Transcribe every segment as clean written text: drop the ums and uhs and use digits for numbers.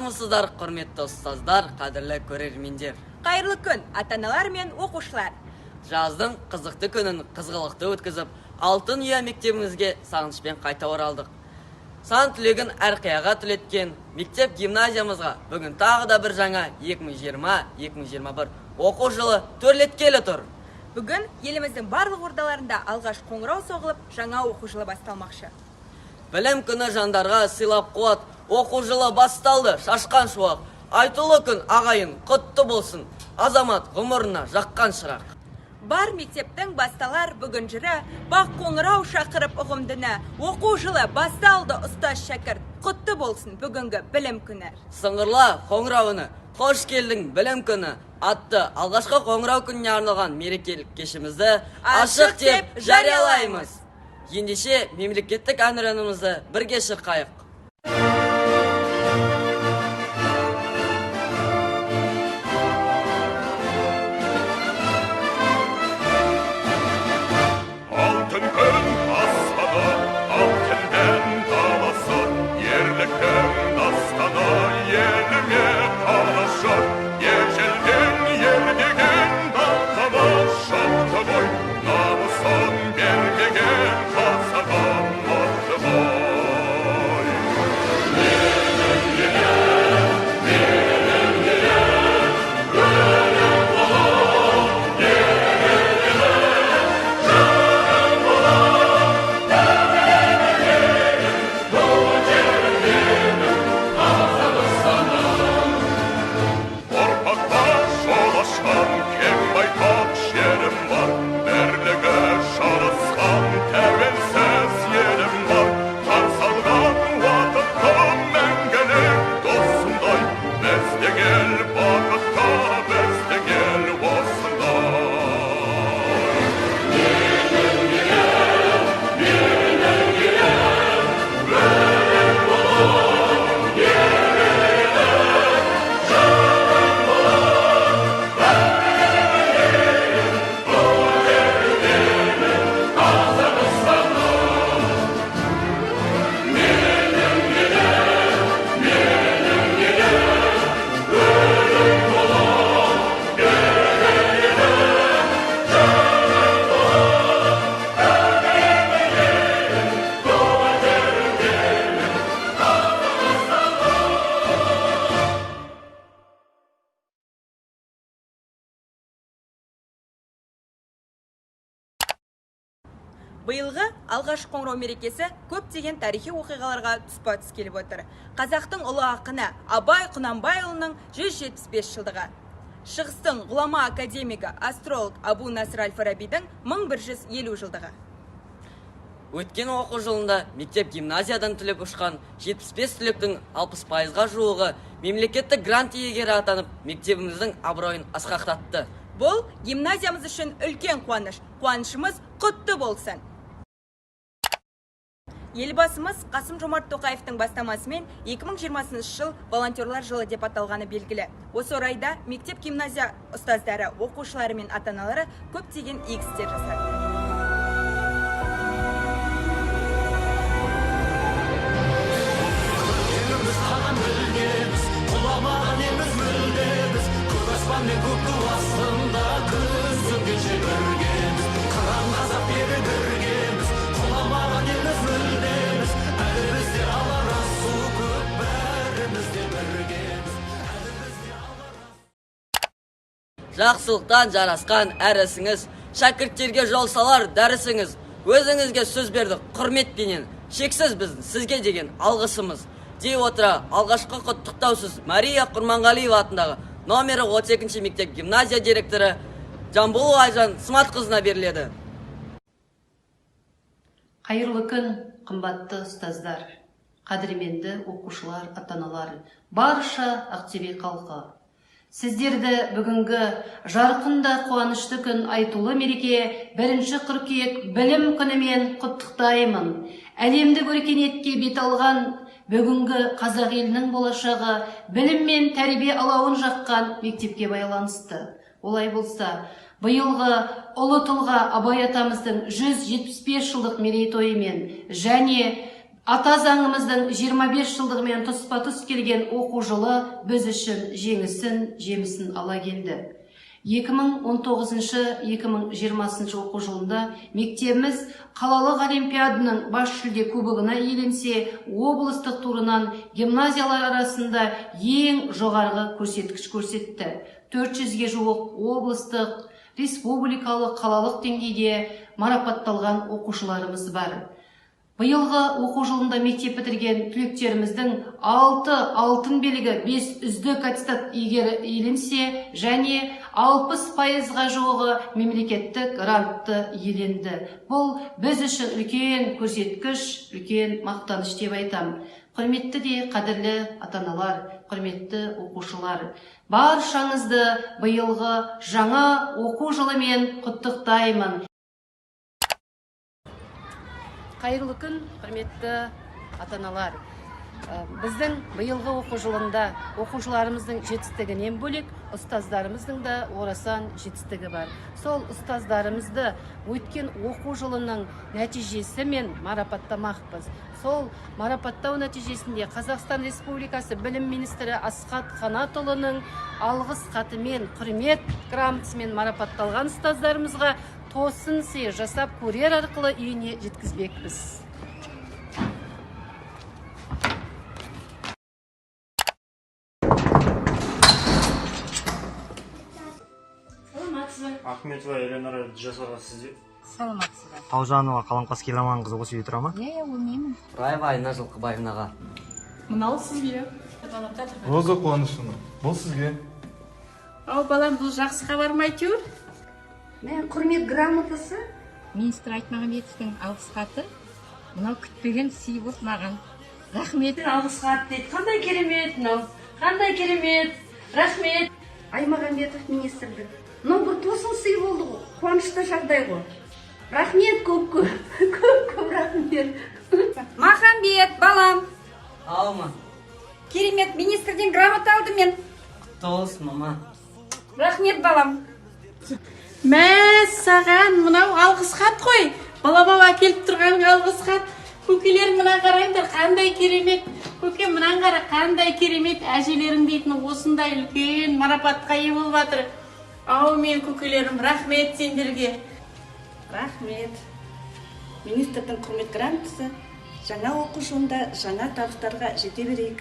Армысыздар, құрметті ұстаздар, қадірлі көрермендер. Қайырлы күн, ата-аналар мен оқушылар. Жаздың қызықты күнін қызғылықты өткізіп, Алтын Ұя мектебімізге сағынышпен қайта оралдық. Сан түлегін әрқияға түлеткен мектеп гимназиямызға бүгін тағы да бір жаңа 2020-2021 оқу жылы төрлеткелі тұр. Бүгін еліміздің барлық ордаларында алғаш қоңырау соғылып, жаңа оқу жылы басталмақшы. Білім күні жандарға сыйлап қуат, оқу жылы басталды, шашқан шуақ. Айтулы күн ағайын, құтты болсын, азамат ғұмырына жаққан шырақ. Бар мектептің басталар бүгін жыры, бақ қоңырау шақырып ұғымдыны, оқу жылы басталды ұстаз шәкірт, құтты болсын бүгінгі білім күні. Сыңғырла қоңырауыны, қош келдің білім күні атты алғашқы қоңырау күніне арналған мерекелік кешімізді ашық деп жариялаймыз. Ендеше мемлекеттік әнұранымызды бірге шырқайық. Алтын күн аспаны, алтынмен даласы, ерліктің дастаны, еліме қалашы, ежелден ердеген далқаны шақты ғой, намысын бермеген қазаған мықты ғой. Биылғы алғаш қоңырау мерекесі көптеген тарихи оқиғаларға тұспа-тұс келіп отыр. Қазақтың ұлы ақыны Абай Құнанбайұлының 175 жылдығы. Шығыстың ғұлама академигі, астролог Абу Насыр әл-Фарабидің 1150 жылдығы. Өткен оқу жылында мектеп гимназиядан түлеп ұшқан 75 түлектің 60%-ға жуығы мемлекеттік грант иегері атанып, мектебіміздің абыройын асқақтатты. Бұл гимназиямыз үшін үлкен қуаныш. Қуанышымыз құтты болсын. Елбасымыз Қасым-Жомарт Тоқаевтың бастамасымен 2020 жыл волонтерлар жылы деп аталғаны белгілі. Осы орайда мектеп гимназия ұстаздары, оқушылары мен ата-аналары көптеген игі істер жасады. Жақсылықтан жарасқан әрісіңіз, шәкірттерге жол салар дәрісіңіз, өзіңізге сөз берді құрметпенен, шексіз біздің сізге деген алғысымыз. Дей отыра, алғашқы құттықтаусыз Мария Құрманғалиева атындағы номері 32 мектеп гимназия директоры Жамбулова Айжан Сматқызына беріледі. Қайырлы күн, қымбатты ұстаздар, қадірменді оқушылар, ата-аналар, барша Ақтөбе халқы. Сіздерді бүгінгі жарқында қуанышты күн айтулы мереке 1 қыркүйек білім күнімен құттықтаймын. Әлемді өркениетке бет алған бүгінгі қазақ елінің болашағы білім мен тәрбие алауын жаққан мектепке байланысты. Олай болса, биылғы ұлы тұлға Абай атамыздың 175 жылдық мерейтойымен және Ата заңымыздың 25 жылдығымен тұспа-тұс келген оқу жылы біз үшін жемісін ала келді. 2019-2020 оқу жылында мектебіміз қалалық олимпиаданың бас жүлде кубогына иеленсе, облыстық турынан гимназиялар арасында ең жоғарғы көрсеткіш көрсетті. 400-ге жуық облыстық, республикалық, қалалық деңгейде марапатталған оқушыларымыз бар. Биылғы оқу жылында мектеп бітірген түлектеріміздің 6 алтын белгі, 5 үздік аттестат иеленсе, және 60%-ға жуығы мемлекеттік грантты иеленді. Бұл біз үшін үлкен көрсеткіш, үлкен мақтаныш деп айтам. Құрметті де қадірлі ата-аналар, құрметті оқушылар, баршаңызды биылғы жаңа оқу жылымен құттықтаймын. Қайырлы күн, құрметті ата-аналар. Біздің биылғы оқу жылында оқушыларымыздың жетістігінен бөлек, ұстаздарымыздың да орасан жетістігі бар. Сол ұстаздарымызды өткен оқу жылының нәтижесімен марапаттамақпыз. Сол марапаттау нәтижесінде Қазақстан Республикасы Білім министрі Асхат Қанатұлының алғыс хатымен, құрмет грамотасымен марапатталған ұстаздарымызға тосын сый жасап курьер арқылы үйіне жеткізбекпіз. Саламатсызбы? Ахметова Эленора жасарға сізде? Саламатсызбы? Таужанова Қаламқас Келаман қызы осы үйде тұра ма? Білмеймін. Раева Айна Жылқыбаевнаға. Мынау сізге. Роза Қуанышына, бұл сізге. Ау, балам, бұл жақсы хабар ма әйтеуір? Мен құрмет грамотасы министр Айтмағамбетовтің алғыс хаты. Мынау күтпеген сый болды маған. Рахмет. Алғыс хат дейді. Қандай керемет, мынау. Қандай керемет. Рахмет. Аймағамбетов министрдің. Мынау бір тосын сый болды ғой. Қуанышты жағдай ғой. Рахмет көп рахмет. Махамбет, балам. Алма. Керемет, министрден грамота алды мен. Толыс, мама. Рахмет, балам. Саған мынау алғыс хат қой. Балам әкеліп тұрған алғыс хат. Көкелер мына қараңдар, қандай керемет. Көке мынан қара, қандай керемет. Әжелерің дейтін осындай үлкен марапатқа ие болып жатыр. Ау, мен көкелерім, рахмет сендерге. Рахмет. Министрдің құрмет грамотасы жаңа оқу жылында жаңа табыстарға жете берейік.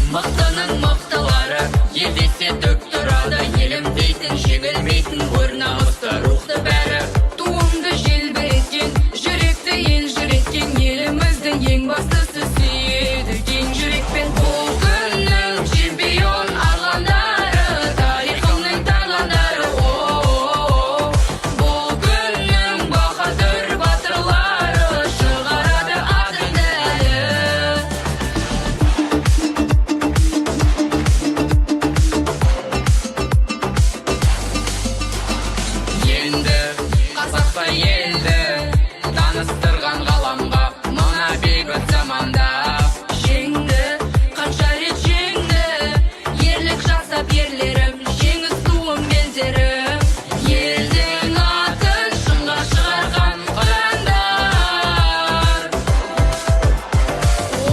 Мақтаның мақталары елдесе төк тұрады, елім дейтін жеңілмейтін өр намысты рухты бәрі. Туымды желбіреткен, жүректі ел жүреткен, еліміздің ең бастысы сүйеді кең жүрекпен. Бұл күннің чемпион арландары, тарихымның тарландары. Бұл күннің баһадүр батырлары, шығарады атыңды әлі. Енді қазақта елді таныстырған ғаламға, мына бейбіт заманда жеңді, қанша рет жеңді, ерлік жасап ерлерім, жеңіс туым белдерім. Елдің атын шыңға шығарған қырандар,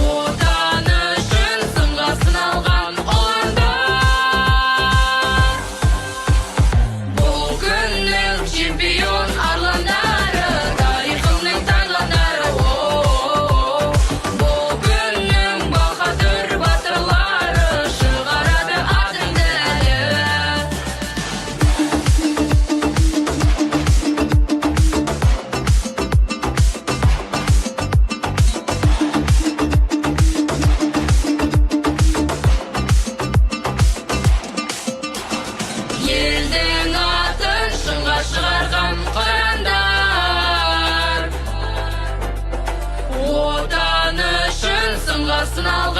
отаны үшін сынға сыналған ұландар. Бұл күннің чемпион арландары, тарихымның тарландары. Бұл күннің баһадүр батырлары, шығарады атыңды әлі. Елдің атын шыңға шығарған қырандар, отаны үшін сынға сыналған